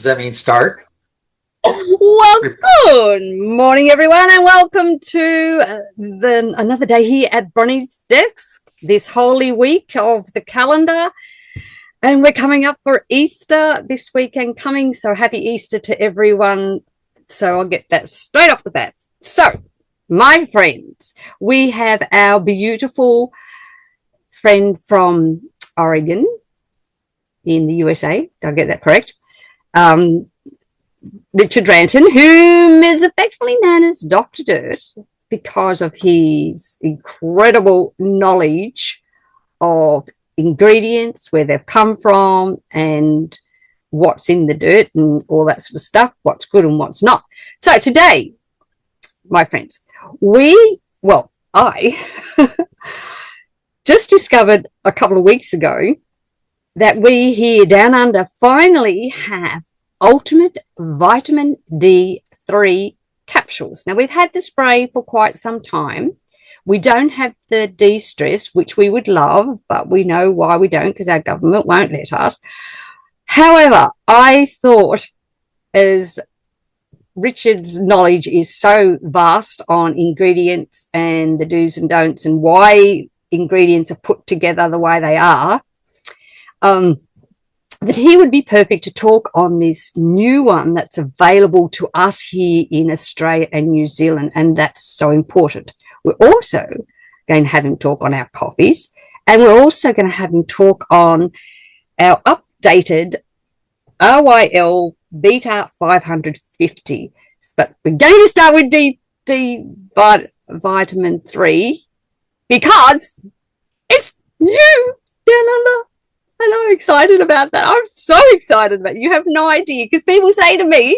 Does that mean start? Well, good morning, everyone, and welcome to another day here at Bronie's desk, this holy week of the calendar. And we're coming up for Easter this weekend coming, so happy Easter to everyone. So I'll get that straight off the bat. So, my friends, we have our beautiful friend from Oregon in the USA. Did I get that correct? Richard Renton, whom is affectionately known as Dr. Dirt because of his incredible knowledge of ingredients, where they've come from, and what's in the dirt and all that sort of stuff, what's good and what's not. So today, my friends, I just discovered a couple of weeks ago that we here down under finally have ultimate vitamin D3 capsules. Now, we've had the spray for quite some time. We don't have the de-stress, which we would love, but we know why we don't, because our government won't let us. However, I thought, as Richard's knowledge is so vast on ingredients and the do's and don'ts and why ingredients are put together the way they are, that he would be perfect to talk on this new one that's available to us here in Australia and New Zealand, and that's so important. We're also going to have him talk on our coffees, and we're also going to have him talk on our updated RYL Beta 550. But we're going to start with vitamin 3 because it's new down under. And I'm excited about that. I'm so excited about it. You have no idea, because people say to me,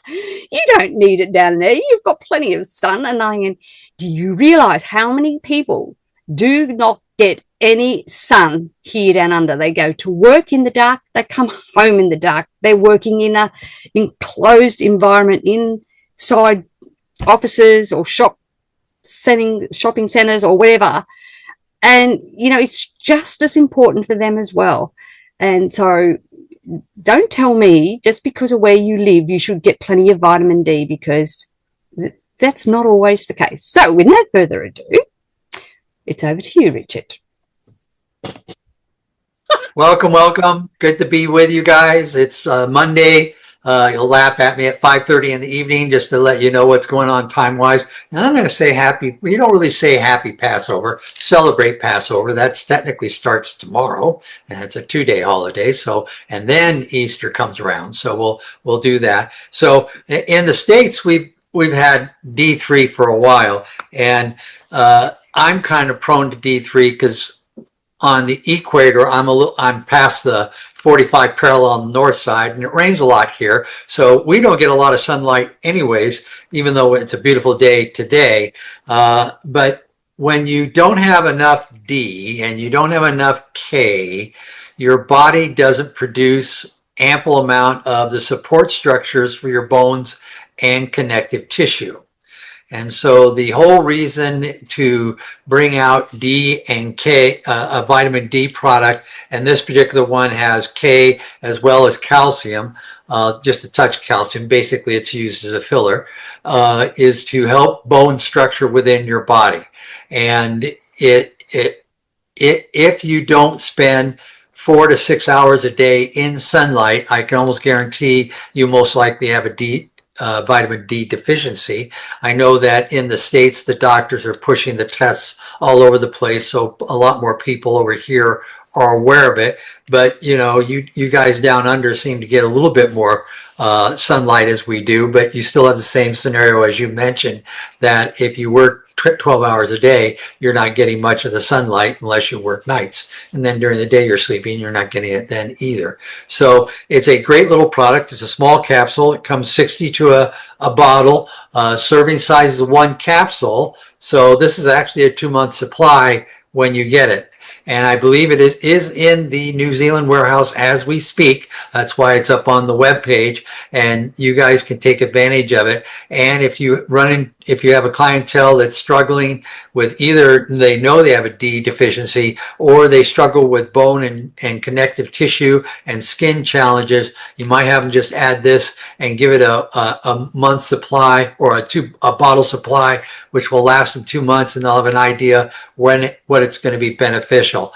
you don't need it down there. You've got plenty of sun. And I'm going, do you realize how many people do not get any sun here down under? They go to work in the dark. They come home in the dark. They're working in a enclosed environment inside offices or shopping centers or whatever. And, you know, it's just as important for them as well. And so don't tell me just because of where you live, you should get plenty of vitamin D, because that's not always the case. So without further ado, it's over to you, Richard. Welcome, welcome. Good to be with you guys. It's Monday. You'll laugh at me at 5:30 in the evening just to let you know what's going on time-wise. And I'm going to say we don't really say happy Passover, celebrate Passover. That's technically starts tomorrow, and it's a 2-day holiday. So, and then Easter comes around. So we'll do that. So in the States, we've had D3 for a while, and I'm kind of prone to D3 because on the equator, I'm past the 45 parallel on the north side, and it rains a lot here. So we don't get a lot of sunlight anyways, even though it's a beautiful day today. But when you don't have enough D and you don't have enough K, your body doesn't produce ample amount of the support structures for your bones and connective tissue. And so the whole reason to bring out D and K, a vitamin D product, and this particular one has K as well as calcium, just a touch calcium, basically it's used as a filler, is to help bone structure within your body. And if you don't spend 4 to 6 hours a day in sunlight, I can almost guarantee you most likely have a vitamin D deficiency. I know that in the States, the doctors are pushing the tests all over the place. So a lot more people over here are aware of it. But, you know, you guys down under seem to get a little bit more sunlight as we do, but you still have the same scenario as you mentioned, that if you work 12 hours a day, you're not getting much of the sunlight unless you work nights. And then during the day you're sleeping, you're not getting it then either. So it's a great little product. It's a small capsule. It comes 60 to a bottle. Serving size is 1 capsule. So this is actually a 2-month supply when you get it. And I believe it is in the New Zealand warehouse as we speak. That's why it's up on the web page, and you guys can take advantage of it. And if you have a clientele that's struggling with either they know they have a D deficiency or they struggle with bone and connective tissue and skin challenges, you might have them just add this and give it a month supply or a bottle supply, which will last them 2 months, and they'll have an idea what it's going to be beneficial.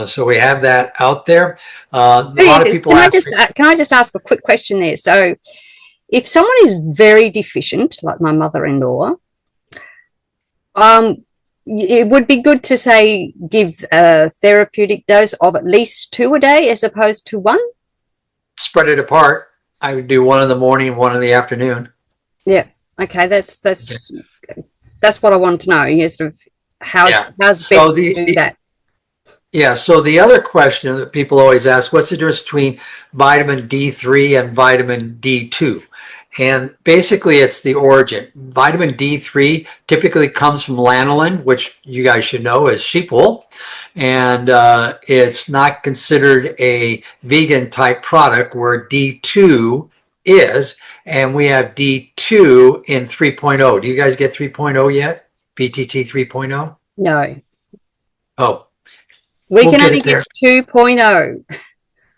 So we have that out there. A lot of people can I just ask a quick question there? So if someone is very deficient, like my mother-in-law, it would be good to say give a therapeutic dose of at least 2 a day as opposed to 1. Spread it apart. I would do 1 in the morning, 1 in the afternoon. Yeah. Okay. That's what I want to know. Yes. How's best to do that? Yeah. So the other question that people always ask, what's the difference between vitamin D3 and vitamin D2? And basically it's the origin. Vitamin D3 typically comes from lanolin, which you guys should know is sheep wool. And it's not considered a vegan type product, where D2 is. And we have D2 in 3.0. Do you guys get 3.0 yet? BTT 3.0? No. Oh. We can only get 2.0.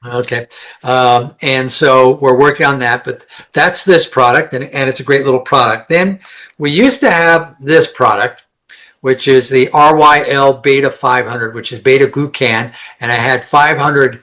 Okay. And so we're working on that, but that's this product, and it's a great little product. Then we used to have this product, which is the RYL Beta 500, which is beta glucan, and I had 500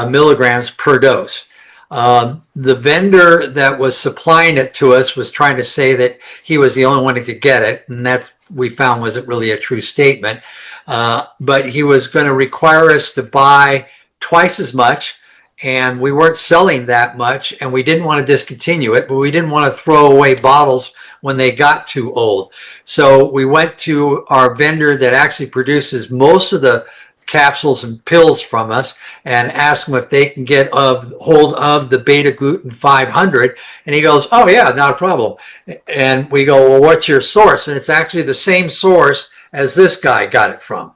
milligrams per dose. The vendor that was supplying it to us was trying to say that he was the only one who could get it, and that's we found wasn't really a true statement. But he was going to require us to buy twice as much, and we weren't selling that much, and we didn't want to discontinue it, but we didn't want to throw away bottles when they got too old. So we went to our vendor that actually produces most of the capsules and pills from us and asked them if they can get hold of the beta gluten 500, and he goes, oh yeah, not a problem. And we go, well, what's your source? And it's actually the same source as this guy got it from.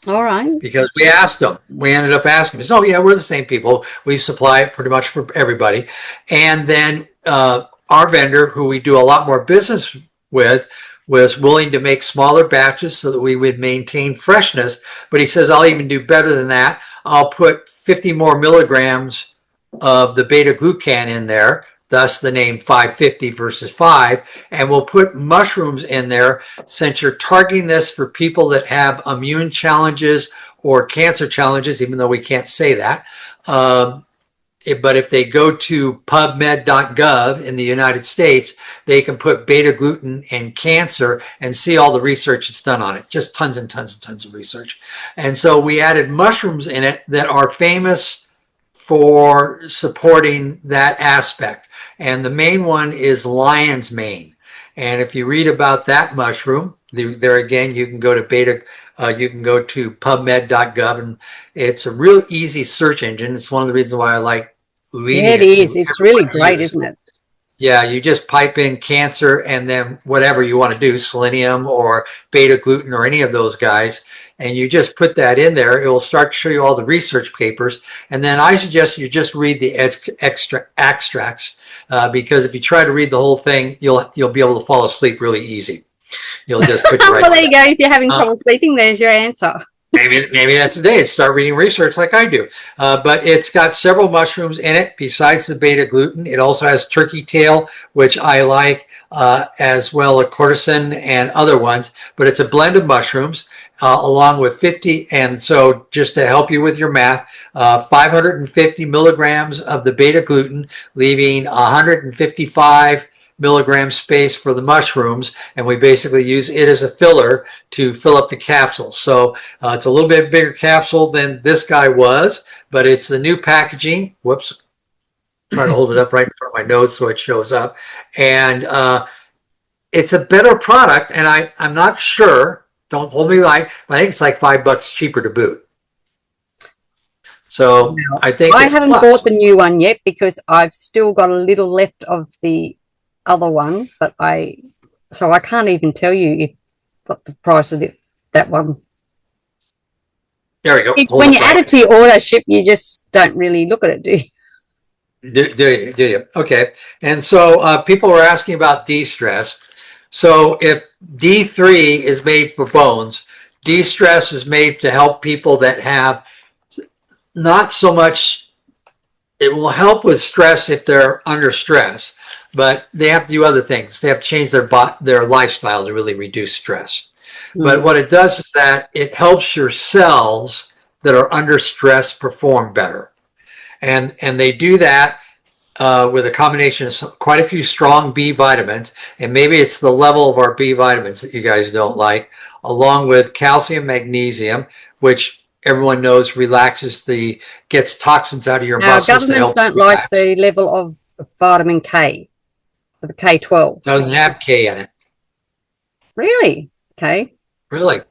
All right. Because we asked them. We ended up asking him. Oh, yeah, we're the same people. We supply it pretty much for everybody. And then our vendor, who we do a lot more business with, was willing to make smaller batches so that we would maintain freshness. But he says, I'll even do better than that. I'll put 50 more milligrams of the beta glucan in there, thus the name 550 versus 5, and we'll put mushrooms in there, since you're targeting this for people that have immune challenges or cancer challenges, even though we can't say that. But if they go to PubMed.gov in the United States, they can put beta gluten and cancer and see all the research that's done on it. Just tons and tons and tons of research. And so we added mushrooms in it that are famous for supporting that aspect. And the main one is lion's mane. And if you read about that mushroom, there again, you can go to PubMed.gov, and it's a real easy search engine. It's one of the reasons why I like leading it is. It's really great, isn't it? Yeah, you just pipe in cancer and then whatever you want to do, selenium or beta gluten or any of those guys, and you just put that in there. It will start to show you all the research papers. And then I suggest you just read the extracts, because if you try to read the whole thing, you'll be able to fall asleep really easy. You'll just put well, there you go. If you're having trouble sleeping, there's your answer. Maybe that's the day. Start reading research like I do. But it's got several mushrooms in it besides the beta gluten. It also has turkey tail, which I like, as well as cortisone and other ones. But it's a blend of mushrooms along with 50. And so just to help you with your math, 550 milligrams of the beta gluten, leaving 155 milligram space for the mushrooms, and we basically use it as a filler to fill up the capsule. So it's a little bit bigger capsule than this guy was, but it's the new packaging. Whoops. Try to hold it up right in front of my nose so it shows up. And it's a better product, and I'm not sure, don't hold me right, but I think it's like $5 cheaper to boot. So I think I haven't bought the new one yet because I've still got a little left of the other one, but I can't even tell you what the price of that one. There we go. Hold When it you right. add it to your auto ship, you just don't really look at it, do you? Do you? Okay. And so people were asking about de-stress. So if D3 is made for bones, de-stress is made to help people that have not so much, it will help with stress if they're under stress, but they have to do other things. They have to change their lifestyle to really reduce stress. But what it does is that it helps your cells that are under stress perform better. And they do that with a combination of quite a few strong B vitamins, and maybe it's the level of our B vitamins that you guys don't like, along with calcium, magnesium, which everyone knows gets toxins out of your Now, muscles to governments help don't like relax. the level of vitamin K, the K12. Doesn't have K in it. Really? Okay. Really.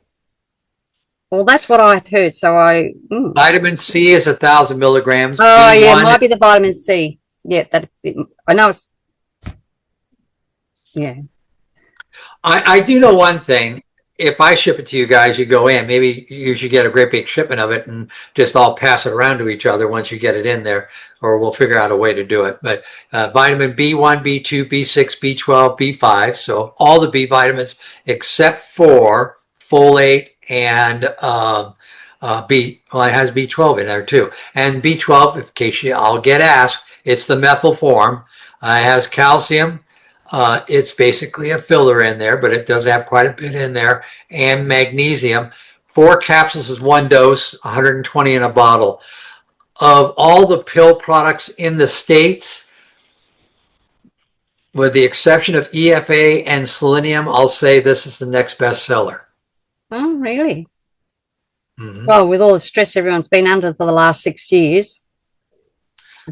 Well, that's what I heard. So Vitamin C is 1,000 milligrams. Oh, yeah, B1, it might be the vitamin C. Yeah, I know it's, yeah. I do know one thing. If I ship it to you guys, you go in, maybe you should get a great big shipment of it and just all pass it around to each other once you get it in there, or we'll figure out a way to do it. But vitamin B1, B2, B6, B12, B5, so all the B vitamins except for folate and B, well, it has B12 in there too. And B12, in case I'll get asked, it's the methyl form. It has calcium. It's basically a filler in there, but it does have quite a bit in there. And magnesium. 4 capsules is 1 dose, 120 in a bottle. Of all the pill products in the States, with the exception of EFA and selenium, I'll say this is the next best seller. Oh, really? Mm-hmm. Well, with all the stress everyone's been under for the last 6 years.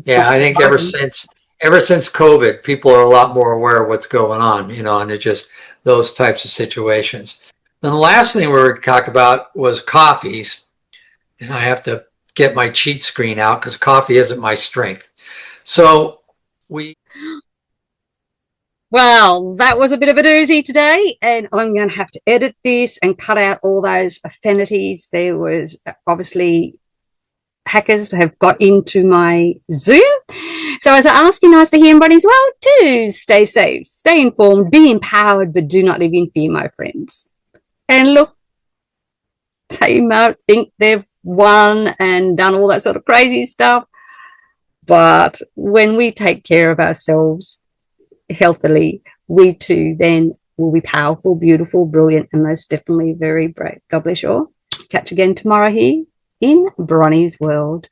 Yeah, I think ever since COVID, people are a lot more aware of what's going on, and it's just those types of situations. Then the last thing we were going to talk about was coffees. And I have to get my cheat screen out because coffee isn't my strength. So Well, that was a bit of a doozy today, and I'm going to have to edit this and cut out all those affinities. There was obviously hackers have got into my Zoom. So as I ask you nicely here in Bronie as well, do stay safe, stay informed, be empowered, but do not live in fear, my friends. And look, they might think they've won and done all that sort of crazy stuff. But when we take care of ourselves healthily, we too then will be powerful, beautiful, brilliant, and most definitely very brave. God bless you all. Catch you again tomorrow here in Bronie's World.